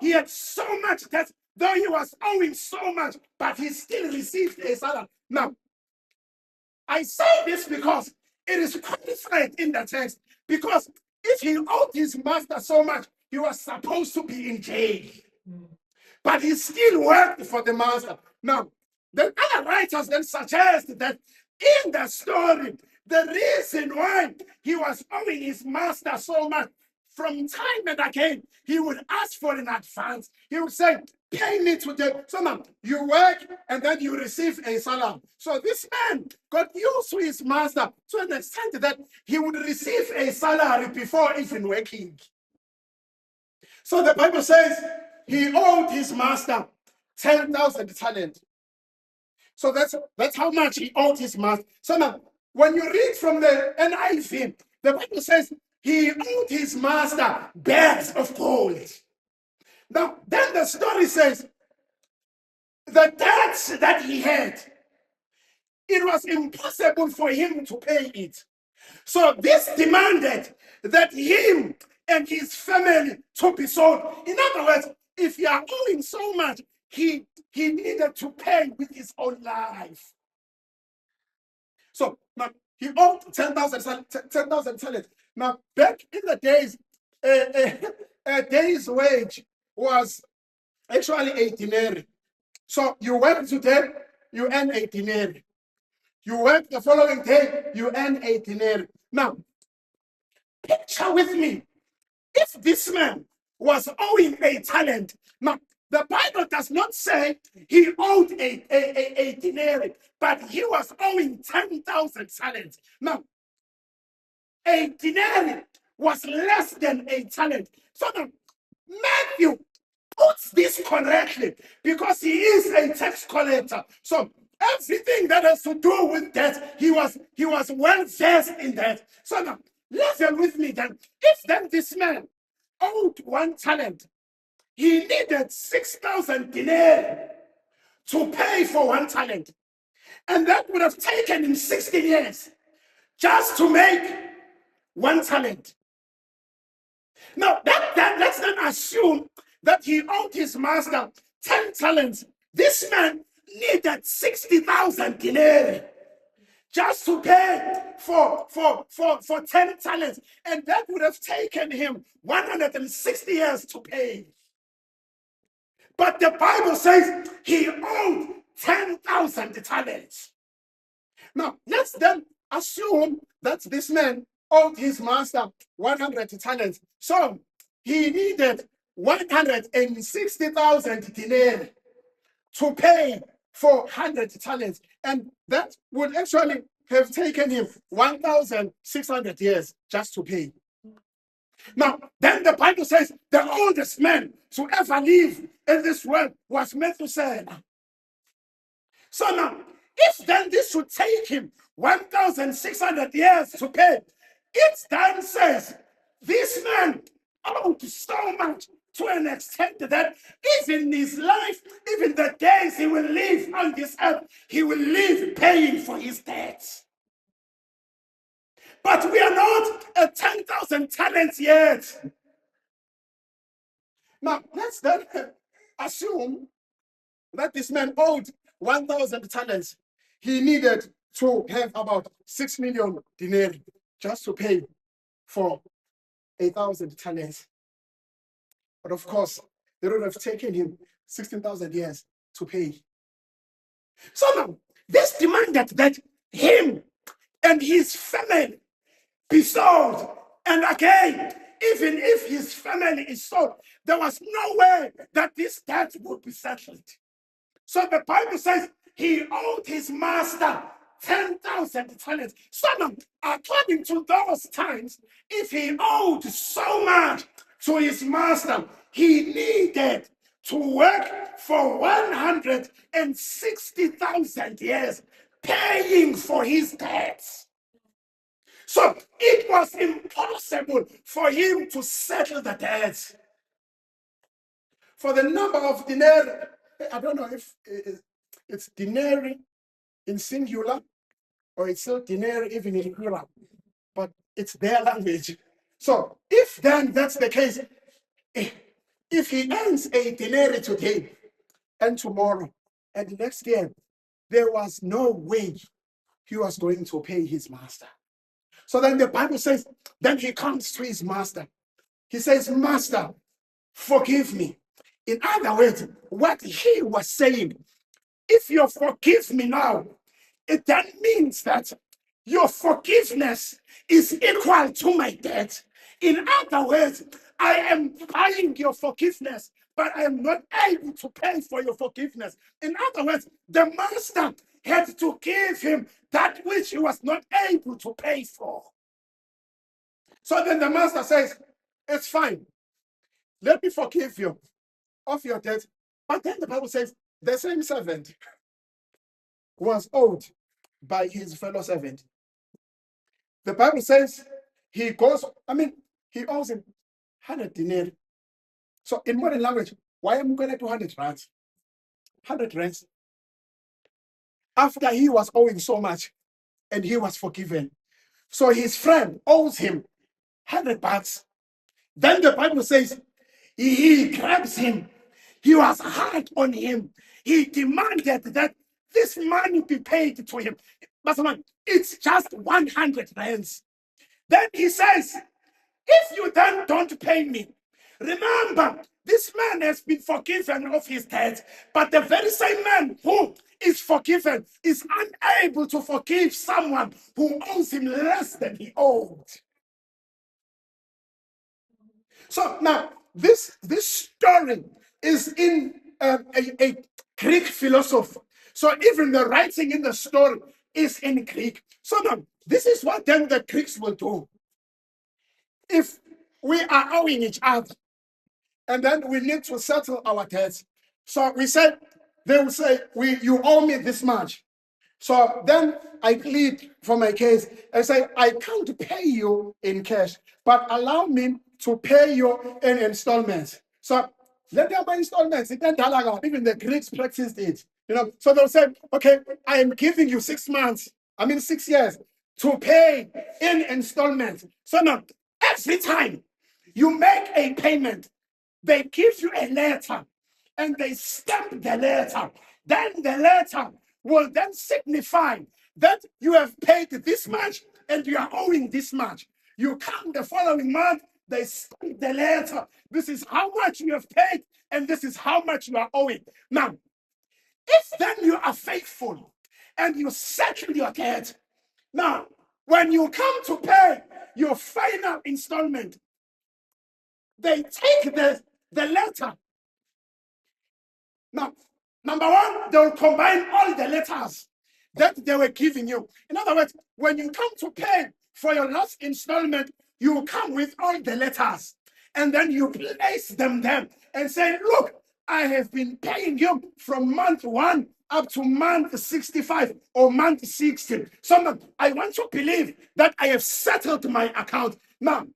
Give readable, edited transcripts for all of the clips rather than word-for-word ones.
he had so much that though he was owing so much, but he still received a salary. Now, I say this because it is qualified in the text. Because if he owed his master so much, he was supposed to be in jail. But he still worked for the master. Now, the other writers then suggest that in the story, the reason why he was owing his master so much, from time and again, he would ask for an advance. He would say, pay me today. So now, you work and then you receive a salary. So this man got used to his master to an extent that he would receive a salary before even working. So the Bible says he owed his master 10,000 talents. So that's how much he owed his master. So now, when you read from the NIV, the Bible says he owed his master bags of gold. Now, then the story says the debts that he had, it was impossible for him to pay it. So this demanded that him and his family to be sold. In other words, if you are owing so much, he needed to pay with his own life. So now he owed 10,000 talents. Now, back in the days, a day's wage was actually a denarii. So you work today, you earn a denarii. You work the following day, you earn a denarii. Now, picture with me, if this man was owing a talent. Now, the Bible does not say he owed a denarii, but he was owing 10,000 talents. Now, a denarii was less than a talent. So now, Matthew puts this correctly because he is a tax collector. So everything that has to do with that, he was well versed in that. So now, listen with me then. If then this man owed 1 talent, he needed 6,000 denarii to pay for 1 talent. And that would have taken him 60 years just to make 1 talent. Now, let's then assume that he owed his master 10 talents. This man needed 60,000 denarii just to pay for 10 talents. And that would have taken him 160 years to pay. But the Bible says he owed 10,000 talents. Now, let's then assume that this man owed his master 100 talents. So he needed 160,000 denarii to pay for 100 talents. And that would actually have taken him 1,600 years just to pay. Now, then the Bible says the oldest man to ever live in this world was Methuselah. So now, if then this should take him 1,600 years to pay, it then says this man owed so much to an extent that even his life, even the days he will live on this earth, he will live paying for his debts. But we are not at 10,000 talents yet. Now, let's then assume that this man owed 1,000 talents. He needed to have about 6 million denarii just to pay for 1,000 talents. But of course, it would have taken him 16,000 years to pay. So now, this demanded that him and his family be sold. And again, even if his family is sold, there was no way that this debt would be settled. So the Bible says he owed his master 10,000 talents. So now, according to those times, if he owed so much to his master, he needed to work for 160,000 years, paying for his debts. So it was impossible for him to settle the debts. For the number of denarii, I don't know if it's denarii in singular or it's still denarii even in plural, but it's their language. So if then that's the case, if if he earns a denarii today and tomorrow and next year, there was no way he was going to pay his master. So then the Bible says, then he comes to his master. He says, Master, forgive me. In other words, what he was saying, if you forgive me now, it then means that your forgiveness is equal to my debt. In other words, I am buying your forgiveness, but I am not able to pay for your forgiveness. In other words, the master had to give him that which he was not able to pay for. So then the master says, it's fine. Let me forgive you of your debt. But then the Bible says the same servant was owed by his fellow servant. The Bible says he owes him 100 denarii. So in modern language, why am I going to 200 rands? 100 rands. After he was owing so much and he was forgiven. So his friend owes him 100 bucks. Then the Bible says he grabs him. He was hard on him. He demanded that this money be paid to him. But it's just 100 rands. Then he says, if you then don't pay me, remember, this man has been forgiven of his debt, but the very same man who is forgiven is unable to forgive someone who owes him less than he owed. So now, this story is in a Greek philosophy. So even the writing in the story is in Greek. So now, this is what then the Greeks will do. If we are owing each other, and then we need to settle our debts. So they will say, you owe me this much. So then I plead for my case and say, I can't pay you in cash, but allow me to pay you in installments. So let there be installments. Even the Greeks practiced it. So they'll say, okay, I am giving you 6 months, 6 years to pay in installments. So now, every time you make a payment, they give you a letter and they stamp the letter. Then the letter will then signify that you have paid this much and you are owing this much. You come the following month, they stamp the letter. This is how much you have paid and this is how much you are owing. Now, if then you are faithful and you settle your debt, now, when you come to pay your final installment, they take the letter. Now, number one, they will combine all the letters that they were giving you. In other words, when you come to pay for your last installment, you come with all the letters. And then you place them there and say, look, I have been paying you from month 1 up to month 65 or month 60. So I want to believe that I have settled my account. Now,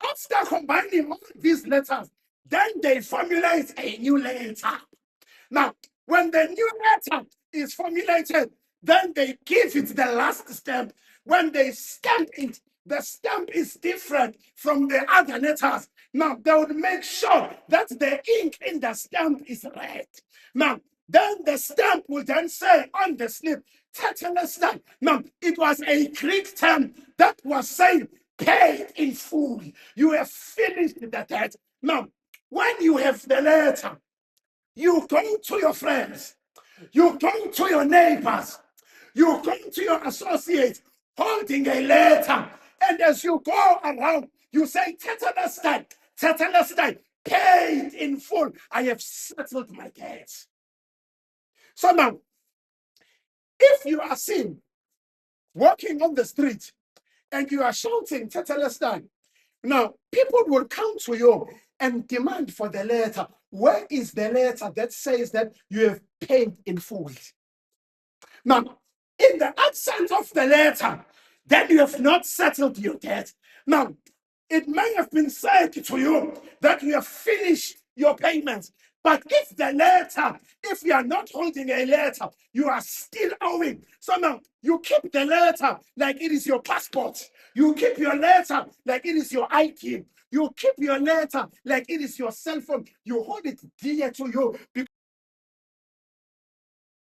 after combining all these letters, then they formulate a new letter. Now, when the new letter is formulated, then they give it the last stamp. When they stamp it, the stamp is different from the other letters. Now, they would make sure that the ink in the stamp is red. Now, then the stamp will then say on the slip, tetelestai. Now, it was a Greek term that was saying, paid in full. You have finished the debt. Now, when you have the letter, you go to your friends, you go to your neighbors, you go to your associates holding a letter. And as you go around, you say, tetelestai, paid in full. I have settled my debts. So now, if you are seen walking on the street and you are shouting, tetelestai, now people will come to you and demand for the letter. Where is the letter that says that you have paid in full? Now, in the absence of the letter, then you have not settled your debt. Now, it may have been said to you that you have finished your payments, but if you are not holding a letter, you are still owing. So now, you keep the letter like it is your passport. You keep your letter like it is your ID. You keep your letter like it is your cell phone. You hold it dear to you.